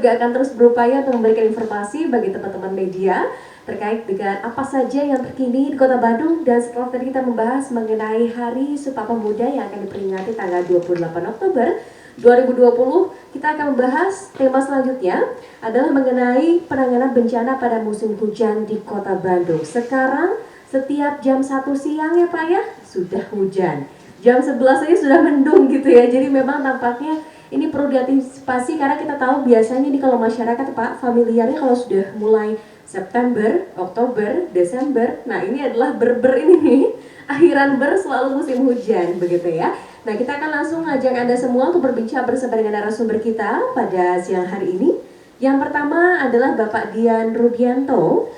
juga akan terus berupaya untuk memberikan informasi bagi teman-teman media terkait dengan apa saja yang terkini di Kota Bandung. Dan setelah tadi kita membahas mengenai Hari Sumpah Pemuda yang akan diperingati tanggal 28 Oktober 2020, kita akan membahas tema selanjutnya adalah mengenai penanganan bencana pada musim hujan di Kota Bandung. Sekarang setiap jam 1 siang ya Pak ya, sudah hujan. Jam 11 saja sudah mendung gitu ya. Jadi memang tampaknya ini perlu diantisipasi karena kita tahu biasanya nih kalau masyarakat Pak, familiarnya kalau sudah mulai September, Oktober, Desember, nah ini adalah ber ini nih, akhiran selalu musim hujan begitu ya. Nah, kita akan langsung ngajak Anda semua untuk berbincang bersama dengan narasumber kita pada siang hari ini. Yang pertama adalah Bapak Dian Rudianto,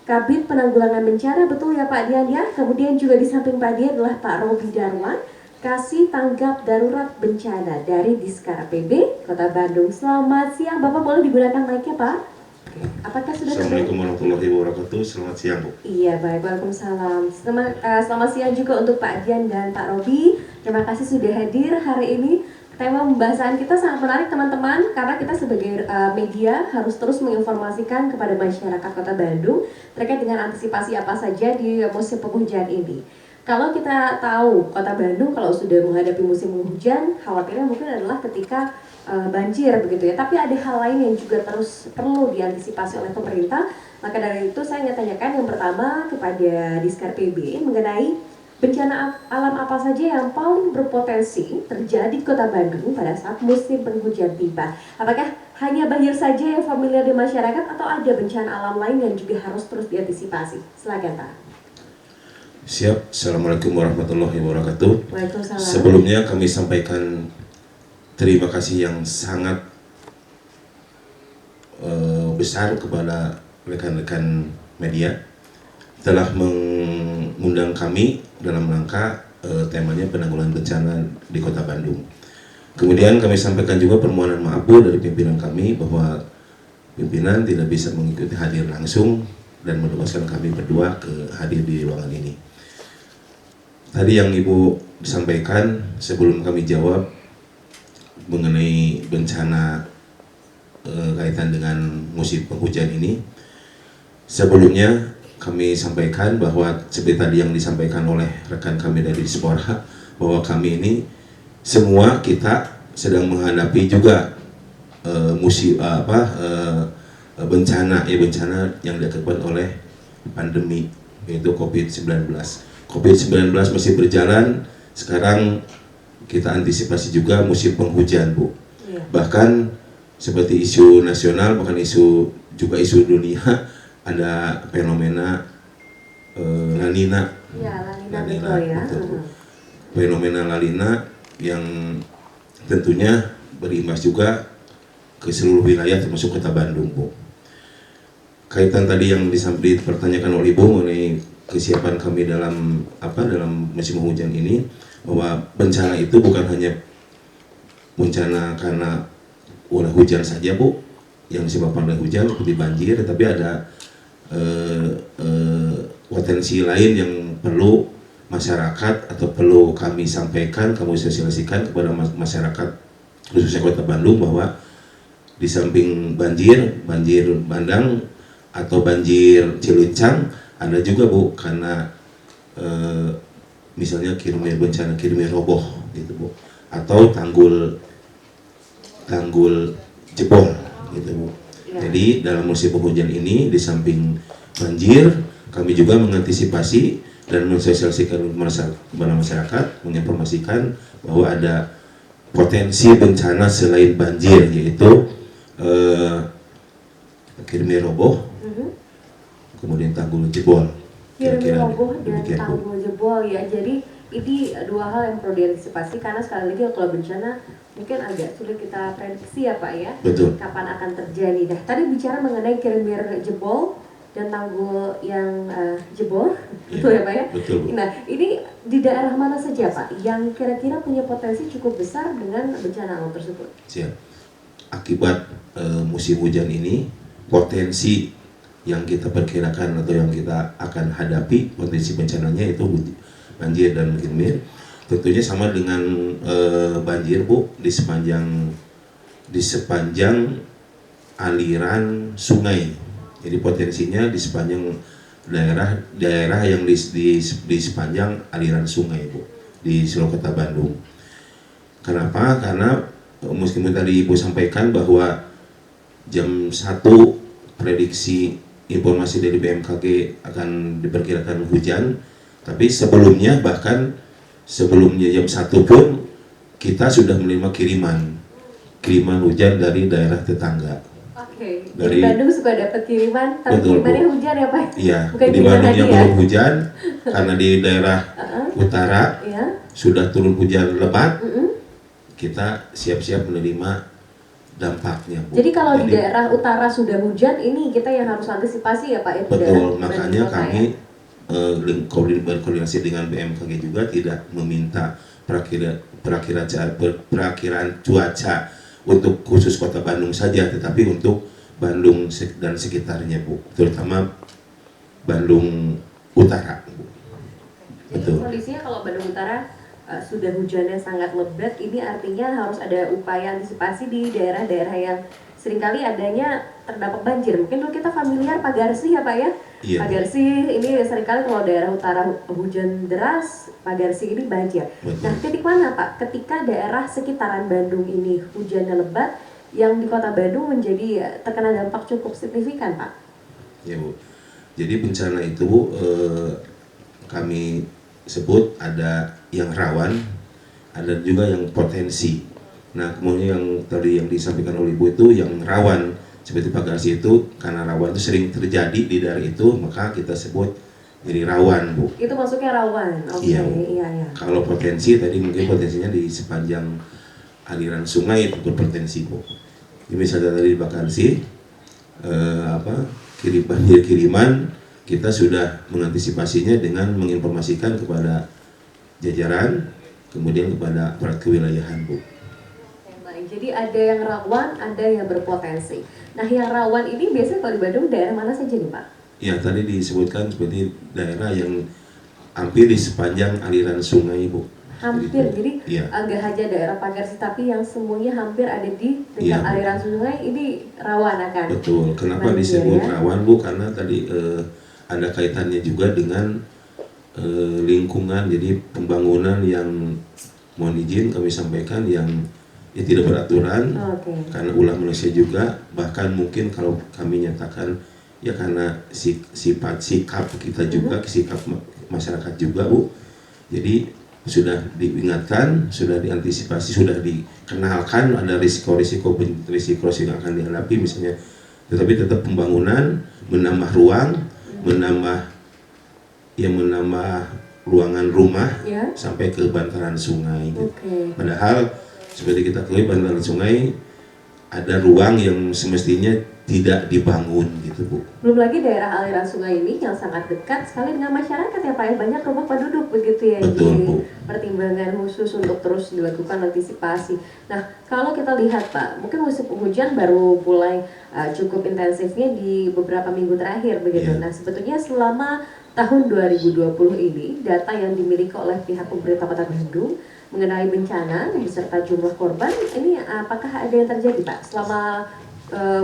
Kabid Penanggulangan Bencana, betul ya Pak Dian ya? Kemudian juga di samping Pak Dian adalah Pak Robi Darwan, Kasih Tanggap Darurat Bencana dari Diskar PB Kota Bandung. Selamat siang, Bapak boleh digunakan mic-nya Pak? Apakah sudah Assalamualaikum warahmatullahi wabarakatuh. Selamat siang Bu. Iya baik, waalaikumsalam. Selamat siang juga untuk Pak Dian dan Pak Robi. Terima kasih sudah hadir hari ini. Tema pembahasan kita sangat menarik teman-teman, karena kita sebagai media harus terus menginformasikan kepada masyarakat Kota Bandung terkait dengan antisipasi apa saja di musim penghujan ini. Kalau kita tahu Kota Bandung kalau sudah menghadapi musim hujan, khawatirnya mungkin adalah ketika banjir begitu ya. Tapi ada hal lain yang juga terus perlu diantisipasi oleh pemerintah. Maka dari itu saya ingin tanyakan yang pertama kepada Diskar PB mengenai bencana alam apa saja yang paling berpotensi terjadi di Kota Bandung pada saat musim penghujan tiba. Apakah hanya banjir saja yang familiar di masyarakat atau ada bencana alam lain yang juga harus terus diantisipasi? Silakan Pak. Siap. Assalamualaikum warahmatullahi wabarakatuh. Waalaikumsalam. Sebelumnya kami sampaikan terima kasih yang sangat besar kepada rekan-rekan media telah mengundang kami dalam rangka temanya penanggulangan bencana di Kota Bandung. Kemudian kami sampaikan juga permohonan maaf dari pimpinan kami bahwa pimpinan tidak bisa mengikuti hadir langsung dan menugaskan kami berdua ke hadir di ruangan ini. Tadi yang Ibu disampaikan sebelum kami jawab mengenai bencana kaitan dengan musim penghujan ini, sebelumnya kami sampaikan bahwa seperti tadi yang disampaikan oleh rekan kami dari Dispora, bahwa kami ini semua kita sedang menghadapi juga bencana yang diakibatkan oleh pandemi, yaitu COVID-19. COVID-19 masih berjalan, sekarang kita antisipasi juga musim penghujan Bu. Iya. Bahkan seperti isu nasional, bahkan isu dunia, ada fenomena La Nina. Ya, La Nina ya. Fenomena La Nina yang tentunya berimbas juga ke seluruh wilayah termasuk Kota Bandung Bu. Kaitan tadi yang dipertanyakan oleh Ibu mengenai kesiapan kami dalam musim hujan ini, bahwa bencana itu bukan hanya bencana karena hujan saja Bu, yang disebabkan oleh hujan seperti banjir, tapi ada potensi lain yang perlu masyarakat atau perlu kami sampaikan, kami sosialisasikan kepada masyarakat khususnya Kota Bandung, bahwa di samping banjir bandang atau banjir Cilincang, ada juga Bu karena misalnya bencana Kirmir roboh gitu Bu, atau tanggul jebol gitu Bu. Ya. Jadi dalam musim penghujan ini di samping banjir, kami juga mengantisipasi dan mensosialisasikan kepada masyarakat, menginformasikan bahwa ada potensi bencana selain banjir, yaitu Kirmir roboh, kemudian tanggul jebol. Kirmir roboh dan tanggul jebol ya. Jadi ini dua hal yang perlu diantisipasi, karena sekali lagi kalau bencana mungkin agak sulit kita prediksi ya Pak ya. Betul. Kapan akan terjadi. Nah, tadi bicara mengenai Kirmir jebol dan tanggul yang jebol, ya, betul ya Pak ya? Betul. Nah, ini di daerah mana saja Pak yang kira-kira punya potensi cukup besar dengan bencana alam tersebut? Siap. Akibat musim hujan ini, potensi yang kita perkirakan atau yang kita akan hadapi potensi bencananya itu banjir dan kirmir. Tentunya sama dengan banjir Bu, di sepanjang aliran sungai. Jadi potensinya di sepanjang daerah yang di sepanjang aliran sungai, Bu, di seluruh kota Bandung. Kenapa? Karena meskipun tadi Ibu sampaikan bahwa jam 1 prediksi informasi dari BMKG akan diperkirakan hujan, tapi bahkan sebelumnya jam 1 pun kita sudah menerima kiriman hujan dari daerah tetangga. Oke. Dari Bandung suka dapat kiriman, tapi betul, kirimannya hujan ya Pak? Iya, bukan di Bandung yang ya? belum hujan karena di daerah utara sudah turun hujan lebat. Kita siap-siap menerima dampaknya, Bu. Jadi kalau di daerah utara sudah hujan, ini kita yang harus antisipasi ya Pak? Ya, betul, makanya kami berkoordinasi dengan BMKG juga tidak meminta perakiraan cuaca untuk khusus kota Bandung saja, tetapi untuk Bandung dan sekitarnya, Bu, terutama Bandung Utara, Bu. Jadi kondisinya kalau Bandung Utara sudah hujannya sangat lebat, ini artinya harus ada upaya antisipasi di daerah-daerah yang seringkali adanya terdapat banjir. Mungkin dulu kita familiar Pagarsi ya Pak ya? Iya. Pagarsi ini seringkali kalau daerah utara hujan deras, Pagarsi ini banjir. Betul. Nah, titik mana Pak? Ketika daerah sekitaran Bandung ini hujannya lebat, yang di kota Bandung menjadi terkena dampak cukup signifikan Pak? Ya Bu, jadi bencana itu Bu, kami sebut ada yang rawan, ada juga yang potensi. Nah, kemudian yang tadi yang disampaikan oleh Ibu itu yang rawan, seperti Pagarsi itu, karena rawan itu sering terjadi di daerah itu, maka kita sebut jadi rawan, Bu. Itu maksudnya rawan? Oke, iya. Kalau potensi, tadi mungkin potensinya di sepanjang aliran sungai itu berpotensi, Bu. Jadi misalnya tadi di Pagarsi, kiriman, kita sudah mengantisipasinya dengan menginformasikan kepada jajaran, kemudian kepada aparat kewilayahan, Bu. Baik, jadi ada yang rawan, ada yang berpotensi. Nah, yang rawan ini biasanya kalau di Bandung daerah mana saja nih Pak? Ya, tadi disebutkan seperti daerah yang hampir di sepanjang aliran sungai, Bu. Hampir, jadi agak aja daerah Pagarsi, tapi yang semuanya hampir ada di dekat aliran sungai, ini rawan akan. Betul, kenapa disebut rawan, Bu? Karena tadi ada kaitannya juga dengan lingkungan, jadi pembangunan yang mohon izin kami sampaikan yang tidak beraturan, karena ulah manusia juga, bahkan mungkin kalau kami nyatakan ya karena sikap kita juga, sikap masyarakat juga, Bu. Jadi sudah diingatkan, sudah diantisipasi, sudah dikenalkan ada risiko yang akan dihadapi misalnya, tetapi tetap pembangunan, menambah ruang, menambah ruangan rumah sampai ke bantaran sungai. Padahal seperti kita ketahui bantaran sungai ada ruang yang semestinya tidak dibangun gitu, Bu. Belum lagi daerah aliran sungai ini yang sangat dekat sekali dengan masyarakat ya Pak, ya, banyak rumah penduduk begitu ya. Betul, jadi Bu. Pertimbangan khusus untuk terus dilakukan antisipasi. Nah, kalau kita lihat Pak, mungkin musim penghujan baru mulai cukup intensifnya di beberapa minggu terakhir begitu. Nah, sebetulnya selama tahun 2020 ini data yang dimiliki oleh pihak pemerintah Kota Bandung mengenai bencana beserta jumlah korban ini apakah ada yang terjadi Pak selama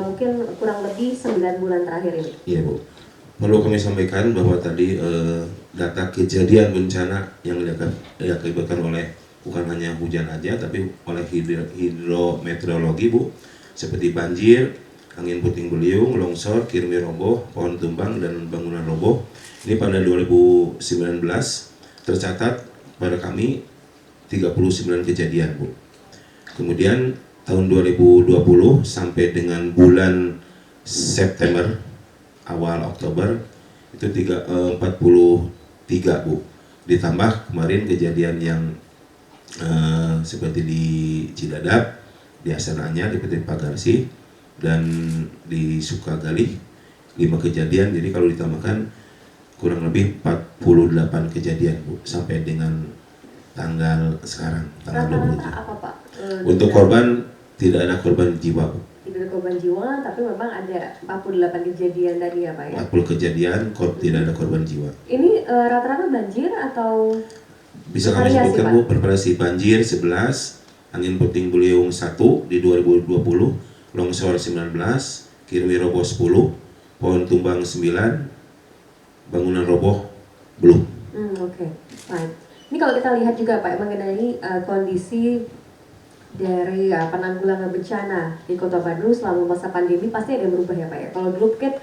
mungkin kurang lebih 9 bulan terakhir ini? Iya, Bu. Perlu kami sampaikan bahwa tadi data kejadian bencana yang diakibatkan oleh bukan hanya hujan aja, tapi oleh hidrometeorologi, Bu, seperti banjir, angin puting beliung, longsor, kirimi roboh, pohon tumbang, dan bangunan roboh. Ini pada 2019 tercatat pada kami 39 kejadian, Bu. Kemudian tahun 2020 sampai dengan bulan September, awal Oktober itu 43, Bu. Ditambah kemarin kejadian yang seperti di Cidadap, di Asananya, di PT Pagarsi, dan di Sukagali 5 kejadian. Jadi kalau ditambahkan kurang lebih 48 kejadian, Bu, sampai dengan tanggal sekarang, tanggal 27. Apa Pak? Untuk korban tidak ada korban jiwa, Bu. Tidak ada korban jiwa, tapi memang ada 48 kejadian tadi ya Pak ya? 40 kejadian, tidak ada korban jiwa. Ini rata-rata banjir atau? Bisa kami sebutkan, Bu, bervariasi. Banjir 11, angin puting beliung 1 di 2020, longsor 19, Kirimi roboh 10, pohon tumbang 9, bangunan roboh belum. Oke, baik. Ini kalau kita lihat juga Pak mengenai kondisi dari penanggulangan bencana di Kota Bandung selama masa pandemi pasti ada yang berubah ya Pak ya. Kalau dulu mungkin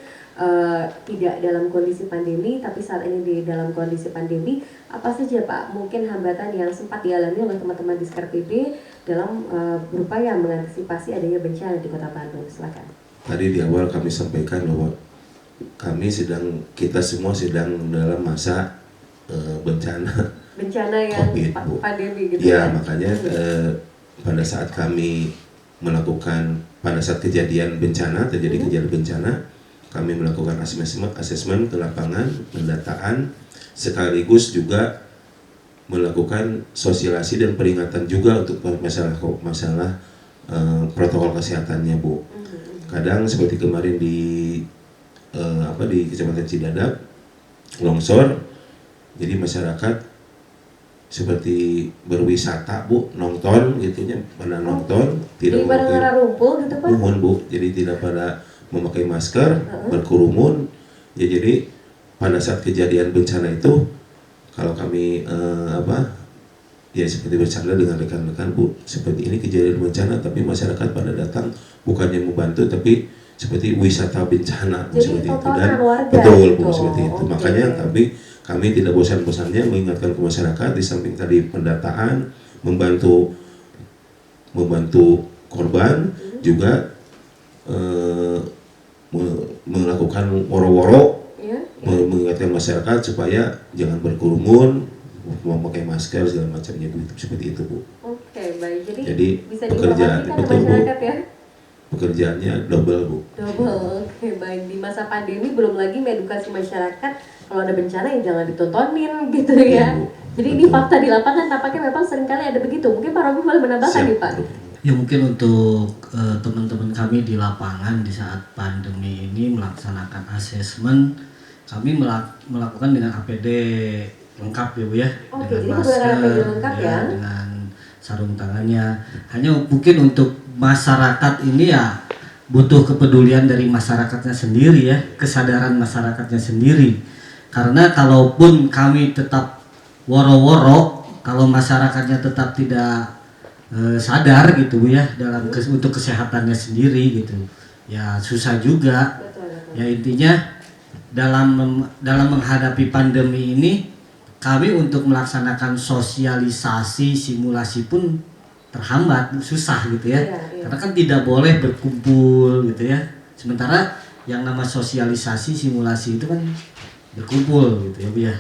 tidak dalam kondisi pandemi, tapi saat ini di dalam kondisi pandemi, apa saja Pak mungkin hambatan yang sempat dialami oleh teman-teman di Skar PB dalam berupaya mengantisipasi adanya bencana di Kota Bandung? Silakan. Tadi di awal kami sampaikan bahwa kita semua sedang dalam masa bencana yang COVID, pandemi gitu ya. Makanya pada saat kami melakukan, pada saat terjadi kejadian bencana, kami melakukan asesmen ke lapangan, pendataan, sekaligus juga melakukan sosialisasi dan peringatan juga untuk masalah protokol kesehatannya, Bu. Kadang seperti kemarin di Kecamatan Cidadap longsor, jadi masyarakat seperti berwisata, Bu, nonton gitunya, pada nonton tidak memakai rumpul gitu Pak. Bu, jadi tidak pada memakai masker, berkerumun. Ya, jadi pada saat kejadian bencana itu, kalau kami ya seperti bercanda dengan rekan-rekan, Bu, seperti ini kejadian bencana tapi masyarakat pada datang bukannya membantu tapi seperti wisata bencana. Jadi seperti itu, dan betul Bu, seperti itu. Makanya kami tidak bosan-bosannya mengingatkan ke masyarakat, di samping tadi pendataan, membantu korban, juga melakukan woro-woro, mengingatkan masyarakat supaya jangan berkerumun, memakai masker segala macamnya, seperti itu, Bu. Oke, baik. Jadi bisa pekerjaan betul, Bu. Ya? Pekerjaannya double, Bu. Oke, baik. Di masa pandemi belum lagi mengedukasi masyarakat kalau ada bencana ya jangan ditontonin gitu ya. Jadi betul. Ini fakta di lapangan tampaknya memang seringkali ada begitu. Mungkin Pak Robi boleh menambahkan nih Pak. Ya, mungkin untuk teman-teman kami di lapangan di saat pandemi ini melaksanakan asesmen, kami melakukan dengan APD lengkap ya Bu ya, dengan masker ya, dengan sarung tangannya. Hanya mungkin untuk masyarakat ini ya butuh kepedulian dari masyarakatnya sendiri ya, kesadaran masyarakatnya sendiri. Karena kalaupun kami tetap woro-woro, kalau masyarakatnya tetap tidak sadar gitu ya dalam untuk kesehatannya sendiri gitu, ya susah juga. Ya intinya dalam menghadapi pandemi ini kami untuk melaksanakan sosialisasi simulasi pun terhambat, susah gitu ya. Karena kan tidak boleh berkumpul gitu ya. Sementara yang nama sosialisasi simulasi itu kan berkumpul gitu ya Bu ya.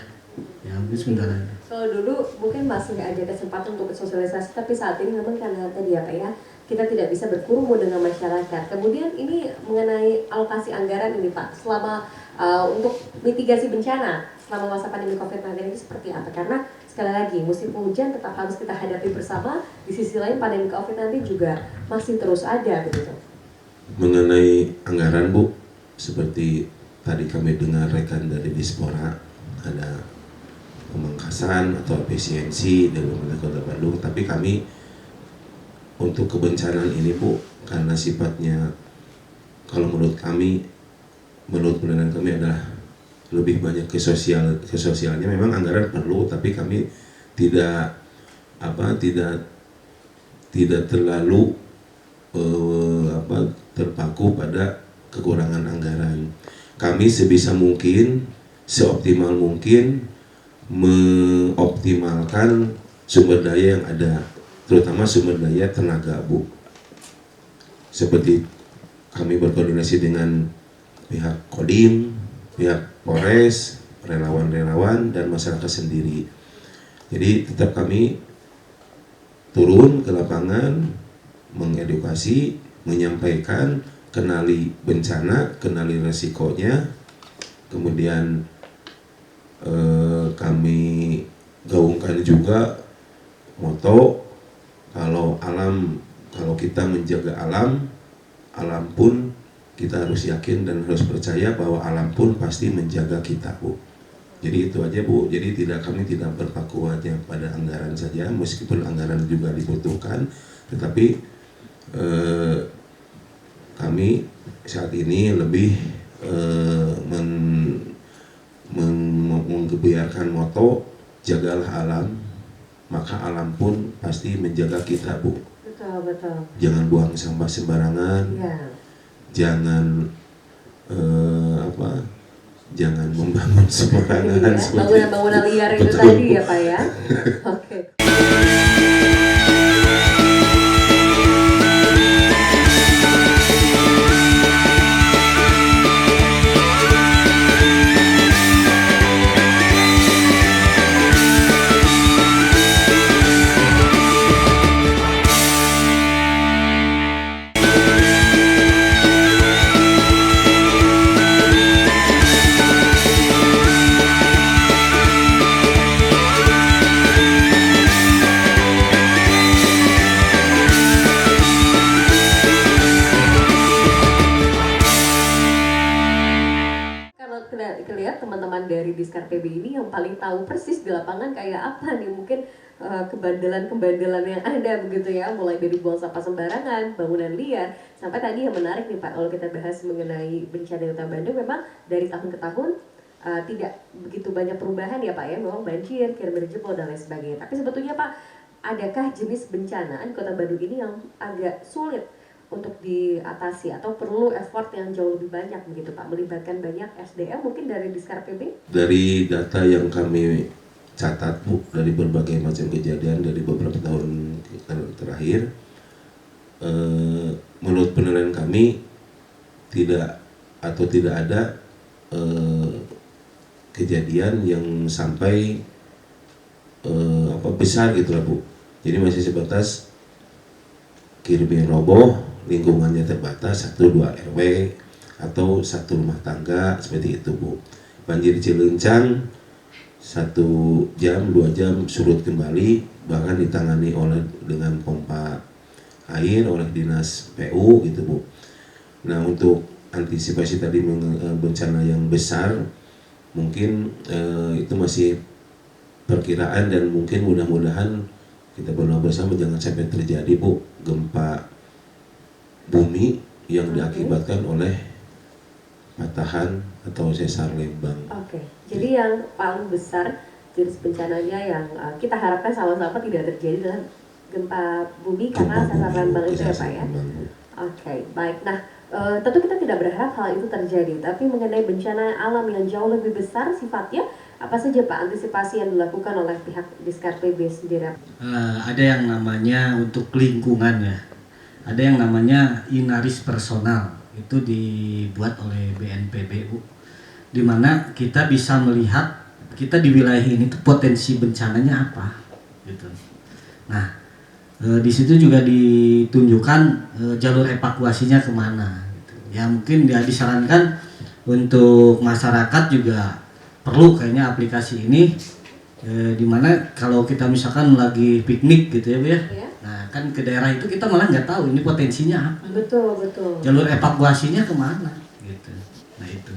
Ya mungkin sementara. Kalau dulu mungkin masih nggak ada kesempatan untuk bersosialisasi, tapi saat ini memang karena tadi ya Pak ya, kita tidak bisa berkerumun dengan masyarakat. Kemudian ini mengenai alokasi anggaran ini Pak, selama untuk mitigasi bencana selama masa pandemi COVID-19 ini seperti apa? Karena sekali lagi musim hujan tetap harus kita hadapi bersama. Di sisi lain pandemi COVID-19 juga masih terus ada begitu. Mengenai anggaran Bu, seperti tadi kami dengar rekan dari Dispora ada pemangkasan atau efisiensi dalam Kota Bandung, tapi kami untuk kebencanaan ini Bu, karena sifatnya kalau menurut pandangan kami adalah lebih banyak ke sosialnya, memang anggaran perlu, tapi kami tidak terlalu terpaku pada kekurangan anggaran. Kami sebisa mungkin, seoptimal mungkin mengoptimalkan sumber daya yang ada, terutama sumber daya tenaga Bu. Seperti kami berkoordinasi dengan pihak Kodim, pihak Polres, relawan-relawan, dan masyarakat sendiri. Jadi tetap kami turun ke lapangan, mengedukasi, menyampaikan, kenali bencana, kenali resikonya, kemudian kami gaungkan juga moto kalau kita menjaga alam pun kita harus yakin dan harus percaya bahwa alam pun pasti menjaga kita Bu. Jadi itu aja Bu. Jadi kami tidak berpaku hanya pada anggaran saja, meskipun anggaran juga dibutuhkan, tetapi kami saat ini lebih menggebiarkan moto jagalah alam, maka alam pun pasti menjaga kita, Bu. Betul, betul. Jangan buang sampah sembarangan, Ya. jangan jangan membangun sembarangan. Iya, bangunan-bangunan liar itu Betul. tadi ya Pak ya. Oke. Kalau kita lihat teman-teman dari Diskar PB ini yang paling tahu persis di lapangan kayak apa nih, mungkin kebandelan-kebandelan yang ada begitu ya, mulai dari buang sampah sembarangan, bangunan liar, sampai tadi yang menarik nih Pak, kalau kita bahas mengenai bencana di Kota Bandung, memang dari tahun ke tahun tidak begitu banyak perubahan ya Pak ya, memang banjir, kir-kir jebol dan lain sebagainya. Tapi sebetulnya Pak, adakah jenis bencana di Kota Bandung ini yang agak sulit untuk diatasi atau perlu effort yang jauh lebih banyak begitu Pak, melibatkan banyak SDM mungkin dari Diskar PB? Dari data yang kami catat, Bu, dari berbagai macam kejadian dari beberapa tahun terakhir, menurut penilaian kami tidak ada kejadian yang sampai besar gitu lah, Bu. Jadi masih sebatas kir-kir roboh, lingkungannya terbatas 1-2 RW atau 1 rumah tangga seperti itu, Bu. Banjir Cilencang 1 jam 2 jam surut kembali, bahkan ditangani dengan pompa air oleh dinas PU gitu, Bu. Nah, untuk antisipasi tadi bencana yang besar mungkin itu masih perkiraan, dan mungkin mudah-mudahan kita berdoa bersama jangan sampai terjadi, Bu, gempa bumi yang diakibatkan oleh patahan atau sesar lembang. Oke, jadi yang paling besar jenis bencananya yang kita harapkan sama-sama tidak terjadi adalah gempa bumi karena sesar lembang itu ya Pak ya. Oke, baik. Nah, tentu kita tidak berharap hal itu terjadi, tapi mengenai bencana alam yang jauh lebih besar sifatnya, apa saja Pak antisipasi yang dilakukan oleh pihak Diskar PB sendiri? Ada yang namanya untuk lingkungan ya, ada yang namanya inaris personal, itu dibuat oleh BNPB, Bu, dimana kita bisa melihat kita di wilayah ini tuh potensi bencananya apa gitu. Nah, di situ juga ditunjukkan jalur evakuasinya kemana gitu. Ya mungkin disarankan untuk masyarakat juga perlu kayaknya aplikasi ini, dimana kalau kita misalkan lagi piknik gitu ya Bu ya, nah kan ke daerah itu kita malah nggak tahu ini potensinya apa, Betul, betul. jalur evakuasinya kemana gitu. Nah itu.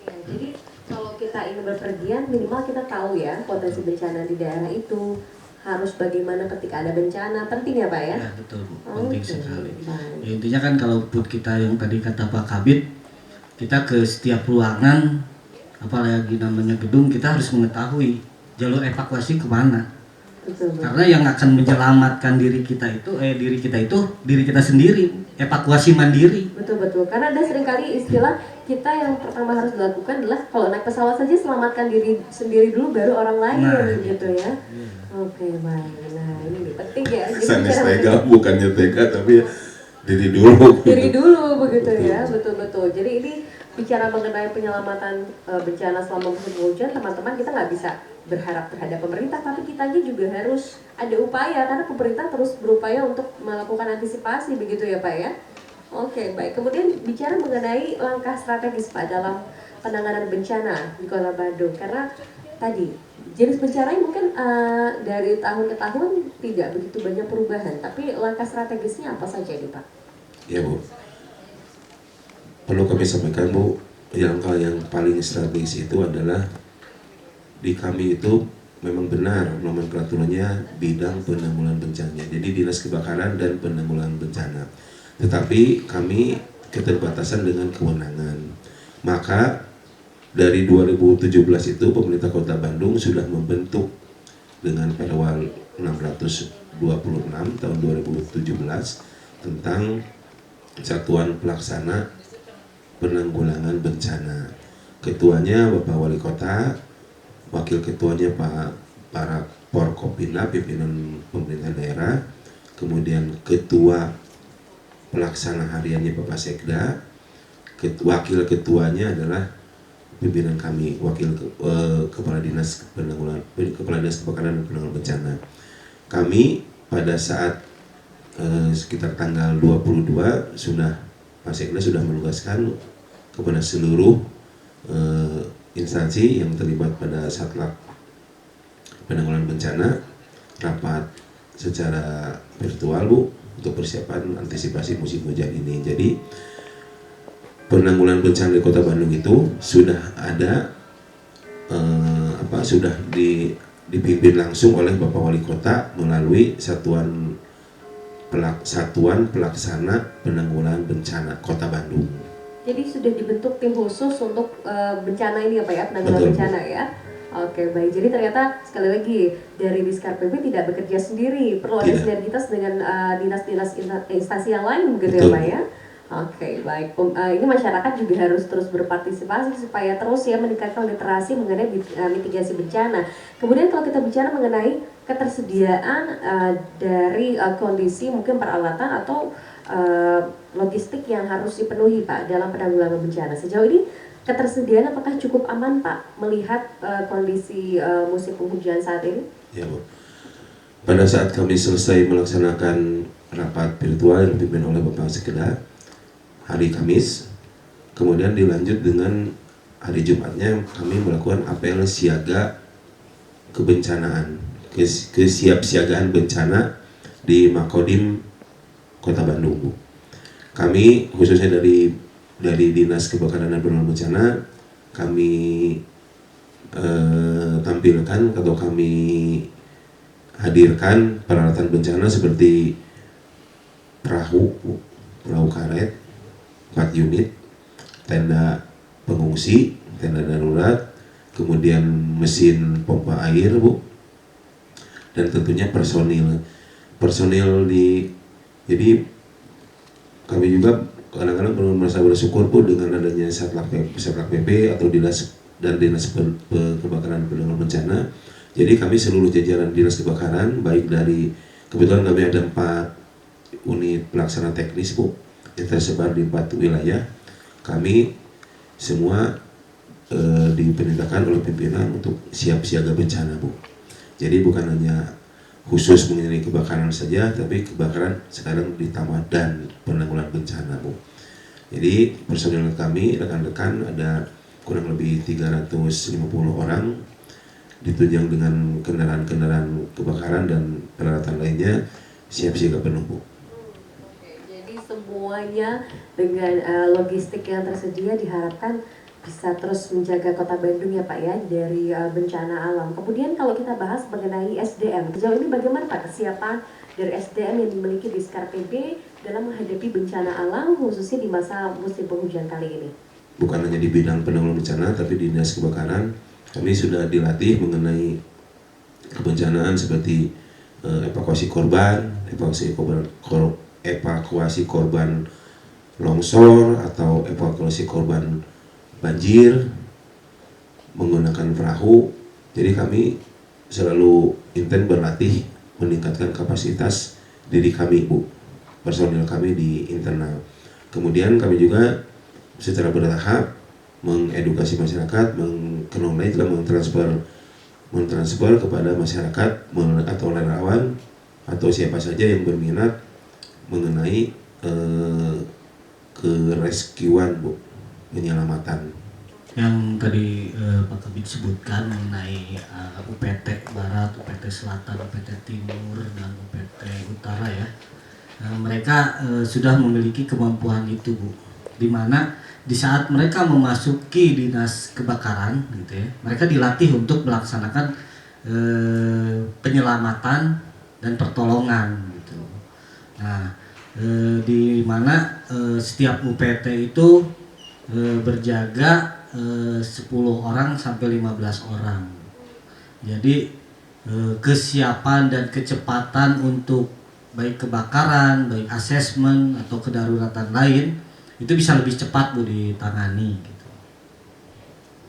Ya, jadi kalau kita ingin berpergian minimal kita tahu ya potensi bencana di daerah itu, harus bagaimana ketika ada bencana, penting ya Pak ya? Ya betul Bu, penting Oke, sekali. baik. Ya, intinya kan kalau buat kita yang tadi kata Pak Kabit, kita ke setiap ruangan, apalagi namanya gedung, kita harus mengetahui jalur evakuasi kemana. Betul, betul. Karena yang akan menyelamatkan diri kita itu diri kita sendiri, evakuasi mandiri. Betul, betul. Karena ada seringkali istilah kita yang pertama harus dilakukan adalah kalau naik pesawat saja selamatkan diri sendiri dulu baru orang lain gitu ya. Oke, baik. Nah, ini penting ya. Jadi Sanes bicara tega, bukannya tega tapi diri dulu. diri dulu begitu ya, betul-betul. Jadi ini bicara mengenai penyelamatan bencana selama musim hujan, teman-teman, kita nggak bisa berharap terhadap pemerintah, tapi kitanya juga harus ada upaya karena pemerintah terus berupaya untuk melakukan antisipasi begitu ya Pak ya. Oke, baik. Kemudian bicara mengenai langkah strategis Pak dalam penanganan bencana di Kota Bandung, karena tadi jenis bencananya mungkin dari tahun ke tahun tidak begitu banyak perubahan, tapi langkah strategisnya apa saja nih Pak? Ya, Bu. Perlu kami sampaikan, Bu, langkah yang paling strategis itu adalah di kami itu memang benar nomenklaturnya bidang penanggulangan bencana. Jadi Dinas Kebakaran dan Penanggulangan Bencana. Tetapi kami keterbatasan dengan kewenangan. Maka dari 2017 itu pemerintah Kota Bandung sudah membentuk dengan Perwal 626 tahun 2017 tentang Satuan Pelaksana Penanggulangan Bencana. Ketuanya Bapak Wali Kota, wakil ketuanya para Porkopimda, pimpinan pemerintah daerah, kemudian ketua pelaksana hariannya Bapak Sekda, wakil ketuanya adalah pimpinan kami, kepala dinas kebakaran dan penanggulangan bencana. Kami pada saat sekitar tanggal 22 Pak Sekda sudah menugaskan kepada seluruh instansi yang terlibat pada Satlak Penanggulangan Bencana rapat secara virtual Bu untuk persiapan antisipasi musim hujan ini. Jadi penanggulangan bencana di Kota Bandung itu sudah ada sudah dipimpin langsung oleh Bapak Wali Kota melalui Satuan Pelaksana Penanggulangan Bencana Kota Bandung. Jadi sudah dibentuk tim khusus untuk bencana ini ya Pak ya, penanggulangan bencana ya. Oke baik, jadi ternyata sekali lagi dari Diskar PB tidak bekerja sendiri, perlu ada sinergitas dengan dinas-dinas instansi yang lain begitu ya Pak ya. Oke baik, ini masyarakat juga harus terus berpartisipasi supaya terus ya meningkatkan literasi mengenai mitigasi bencana. Kemudian kalau kita bicara mengenai ketersediaan dari kondisi mungkin peralatan atau logistik yang harus dipenuhi Pak dalam penanggulangan bencana, sejauh ini ketersediaan apakah cukup aman Pak melihat kondisi musim penghujan saat ini? Ya Bu, pada saat kami selesai melaksanakan rapat virtual yang dipimpin oleh Bapak Sekda hari Kamis, kemudian dilanjut dengan hari Jumatnya kami melakukan apel siaga kebencanaan, kesiapsiagaan bencana di Makodim Kota Bandung Bu. Kami khususnya dari Dinas Kebakaran dan Penanggulangan Bencana kami tampilkan atau kami hadirkan peralatan bencana seperti perahu karet 4 unit, tenda pengungsi, tenda darurat, kemudian mesin pompa air Bu, dan tentunya personil jadi kami juga kadang-kadang perlu merasa bersyukur Bu dengan adanya Satlak PP atau Dinas Kebakaran dan Penanggulangan Bencana. Jadi kami seluruh jajaran Dinas Kebakaran, baik dari kebetulan kami ada 4 unit pelaksana teknis Bu yang tersebar di 4 wilayah. Kami semua diperintahkan oleh pimpinan untuk siap siaga bencana Bu. Jadi bukan hanya khusus mengenai kebakaran saja, tapi kebakaran sekarang ditambah dan penanggulangan bencana Bu. Jadi personil kami, rekan-rekan ada kurang lebih 350 orang ditunjang dengan kendaraan-kendaraan kebakaran dan peralatan lainnya siap siaga penuh Bu. Jadi semuanya dengan logistik yang tersedia diharapkan bisa terus menjaga Kota Bandung ya Pak ya dari bencana alam. Kemudian kalau kita bahas mengenai SDM, sejauh ini bagaimana Pak kesiapan dari SDM yang dimiliki Diskar PB dalam menghadapi bencana alam khususnya di masa musim penghujan kali ini? Bukan hanya di bidang penanggulangan bencana, tapi di Dinas Kebakaran kami sudah dilatih mengenai kebencanaan seperti evakuasi korban longsor atau evakuasi korban banjir menggunakan perahu. Jadi kami selalu intens berlatih meningkatkan kapasitas diri kami Bu, personil kami di internal. Kemudian kami juga secara bertahap mengedukasi masyarakat, mentransfer kepada masyarakat atau relawan atau siapa saja yang berminat mengenai kerescuan Bu, penyelamatan. Yang tadi Pak Kabid sebutkan mengenai UPT Barat, UPT Selatan, UPT Timur, dan UPT Utara ya, mereka sudah memiliki kemampuan itu Bu, di mana di saat mereka memasuki dinas kebakaran gitu ya, mereka dilatih untuk melaksanakan penyelamatan dan pertolongan gitu. Nah, di mana setiap UPT itu berjaga 10 orang sampai 15 orang. Jadi kesiapan dan kecepatan untuk baik kebakaran, baik asesmen atau kedaruratan lain itu bisa lebih cepat Bu ditangani gitu.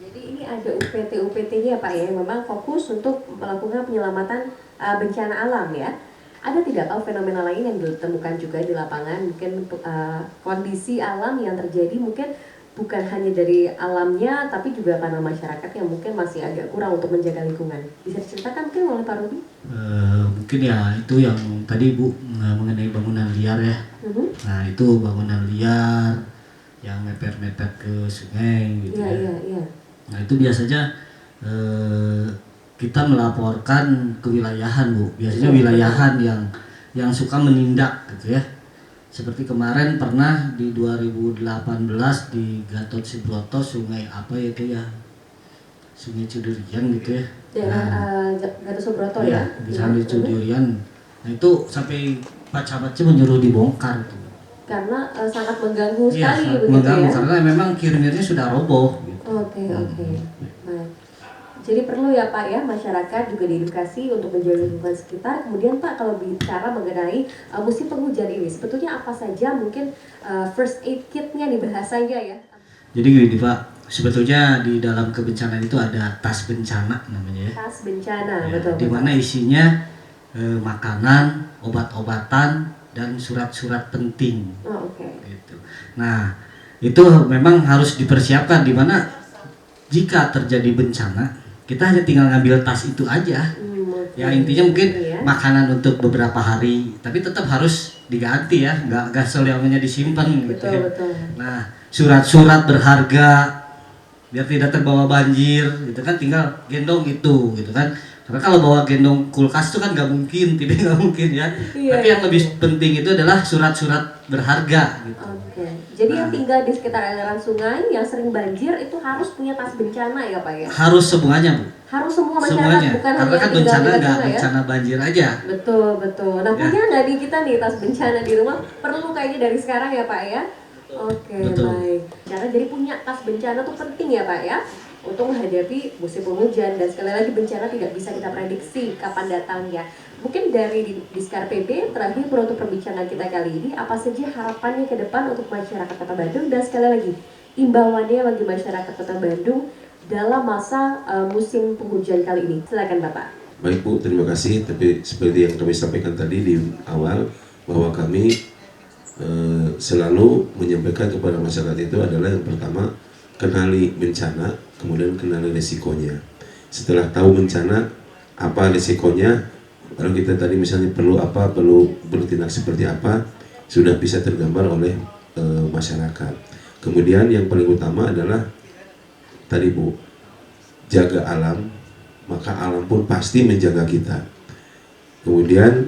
Jadi ini ada UPT-UPT-nya Pak ya, yang memang fokus untuk melakukan penyelamatan bencana alam ya. Ada tidak Pak fenomena lain yang ditemukan juga di lapangan, mungkin kondisi alam yang terjadi mungkin bukan hanya dari alamnya, tapi juga karena masyarakat yang mungkin masih agak kurang untuk menjaga lingkungan. Bisa diceritakan mungkin oleh Pak Robi? Mungkin ya itu yang tadi Bu mengenai bangunan liar ya. Nah itu bangunan liar yang mepet-mepet ke sungai gitu ya. Iya. Nah itu biasanya kita melaporkan kewilayahan Bu. Biasanya wilayahan yang suka menindak gitu ya. Seperti kemarin pernah di 2018 di Gatot Subroto, sungai apa itu ya, Sungai Cidurian gitu ya. Daerah Gatot Subroto ya? Di sana di Cidurian. Nah itu sampai Pak Camatnya menyuruh dibongkar gitu. Karena sangat mengganggu Iya, sekali sangat begitu mengganggu ya? karena memang kirmirnya sudah roboh gitu. Oke. Baik. Jadi perlu ya Pak ya, masyarakat juga diedukasi untuk menjaga lingkungan sekitar. Kemudian Pak, kalau bicara mengenai musim penghujan ini, sebetulnya apa saja mungkin first aid kitnya nih bahasanya ya? Jadi gini Pak, sebetulnya di dalam kebencanaan itu ada tas bencana namanya ya. Tas bencana, Ya, betul. di mana isinya makanan, obat-obatan, dan surat-surat penting. Oh, oke. Gitu. Nah, itu memang harus dipersiapkan di mana jika terjadi bencana, kita hanya tinggal ngambil tas itu aja. Oke. Ya intinya mungkin Iya. makanan untuk beberapa hari, tapi tetap harus diganti ya, nggak selamanya disimpan gitu ya. Betul. Nah, surat-surat berharga biar tidak terbawa banjir, gitu kan tinggal gendong itu, gitu kan. Karena kalau bawa gendong kulkas itu kan nggak mungkin, tidak nggak mungkin ya. Iya, Tapi yang lebih penting itu adalah surat-surat berharga gitu. Oke. Jadi yang tinggal di sekitar aliran sungai yang sering banjir itu harus punya tas bencana ya Pak ya? Harus semuanya Bu, Harus semua masyarakat, semuanya. bukan Karena hanya kan yang tinggal bencana di dekat nggak sungai ya? bencana banjir aja. Betul. Nah Ya. punya nggak di kita nih tas bencana di rumah? Perlu kayaknya dari sekarang ya Pak ya? Oke, Betul. baik. Karena jadi punya tas bencana tuh penting ya Pak ya, untuk menghadapi musim penghujan, dan sekali lagi bencana tidak bisa kita prediksi kapan datangnya. Mungkin dari Diskar PB terakhir penutup perbincangan kita kali ini, apa saja harapannya ke depan untuk masyarakat Kota Bandung, dan sekali lagi imbauannya bagi masyarakat Kota Bandung dalam masa musim penghujan kali ini. Silakan Bapak. Baik Bu, terima kasih. Tapi seperti yang kami sampaikan tadi di awal, bahwa kami selalu menyampaikan kepada masyarakat itu adalah yang pertama, kenali bencana, kemudian kenali resikonya. Setelah tahu bencana, apa resikonya, kalau kita tadi misalnya perlu apa, perlu bertindak seperti apa, sudah bisa tergambar oleh masyarakat. Kemudian yang paling utama adalah tadi Bu, jaga alam, maka alam pun pasti menjaga kita. Kemudian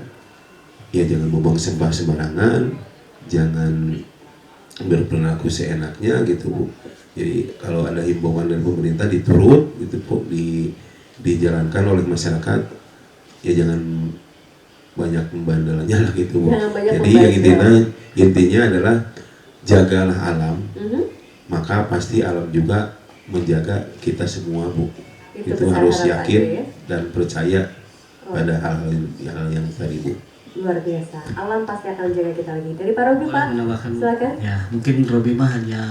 ya jangan membuang sampah sembarangan, jangan berperilaku seenaknya gitu Bu. Jadi kalau ada himbauan dari pemerintah diturut gitu Bu, dijalankan oleh masyarakat, ya jangan banyak membandelnya lah gitu Bu. Jangan banyak Jadi yang membandel. intinya adalah jagalah alam, Mhm. maka pasti alam juga menjaga kita semua Bu. Itu besar harus harapannya yakin ya. dan percaya pada hal-hal yang tadi Bu. Luar biasa. Alam pasti akan menjaga kita lagi. Dari Pak Robi Boleh Pak, menambahkan Bu? silakan. Ya mungkin Robi mah hanya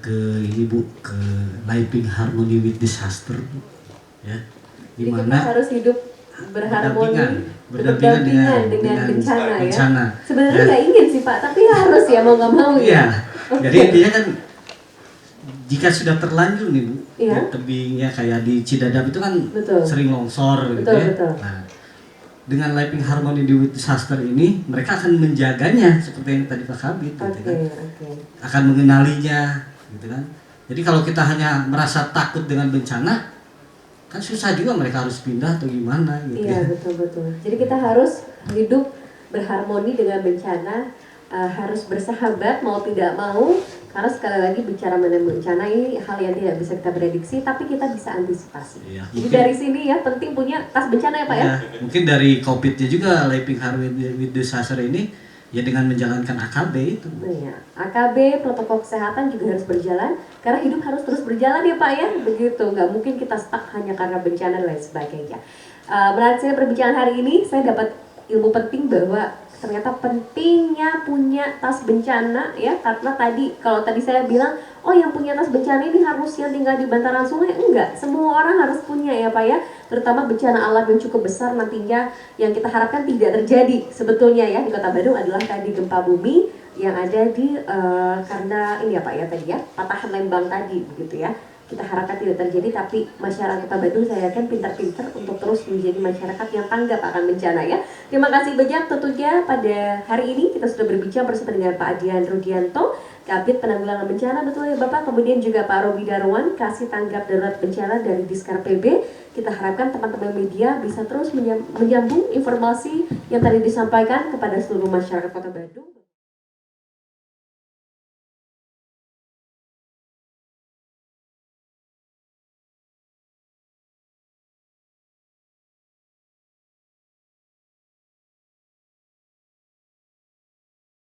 ke ini Bu, ke Living Harmony with Disaster Bu. Ya, Jadi kita dimana harus hidup berharmoni, berdampingan dengan bencana ya. bencana. Sebenarnya Ya. nggak ingin sih Pak, tapi harus ya, mau nggak mau Iya. ya. Jadi intinya kan jika sudah terlanjur nih Bu, Iya. di tebingnya kayak di Cidadap itu kan Betul. sering longsor gitu Betul, ya. betul. Nah, dengan Living Harmony with Disaster ini mereka akan menjaganya seperti yang tadi Pak Kabit gitu Oke, kan. oke. Akan mengenalinya gitu kan. Jadi kalau kita hanya merasa takut dengan bencana, kan susah juga, mereka harus pindah atau gimana gitu Iya, ya. betul. Jadi kita harus hidup berharmoni dengan bencana, harus bersahabat mau tidak mau, karena sekali lagi bicara mengenai bencana ini hal yang tidak bisa kita prediksi, tapi kita bisa antisipasi. Iya, Jadi mungkin- dari sini ya penting punya tas bencana ya Pak ya. Ya, mungkin dari COVID-nya juga Living Harmony with Disaster ini ya dengan menjalankan AKB itu. Iya, AKB protokol kesehatan juga harus berjalan karena hidup harus terus berjalan ya Pak ya, begitu, nggak mungkin kita stuck hanya karena bencana dan lain sebagainya. Menarik sekali perbincangan hari ini, saya dapat ilmu penting bahwa ternyata pentingnya punya tas bencana ya, karena kalau tadi saya bilang oh yang punya tas bencana ini harus yang tinggal di bantaran sungai, enggak, semua orang harus punya ya Pak ya, terutama bencana alam yang cukup besar nantinya yang kita harapkan tidak terjadi sebetulnya ya di Kota Bandung adalah tadi gempa bumi yang ada di karena ini ya Pak ya tadi ya patahan Lembang tadi begitu ya. Kita harapkan tidak terjadi, tapi masyarakat Kota Bandung saya yakin pintar-pintar untuk terus menjadi masyarakat yang tanggap akan bencana ya. Terima kasih banyak tentunya pada hari ini kita sudah berbincang bersama dengan Pak Adian Rudianto, Kabid Penanggulangan Bencana, betul ya Bapak, kemudian juga Pak Robi Darwan, Kasih Tanggap Darurat Bencana dari Diskar PB. Kita harapkan teman-teman media bisa terus menyambung informasi yang tadi disampaikan kepada seluruh masyarakat Kota Bandung.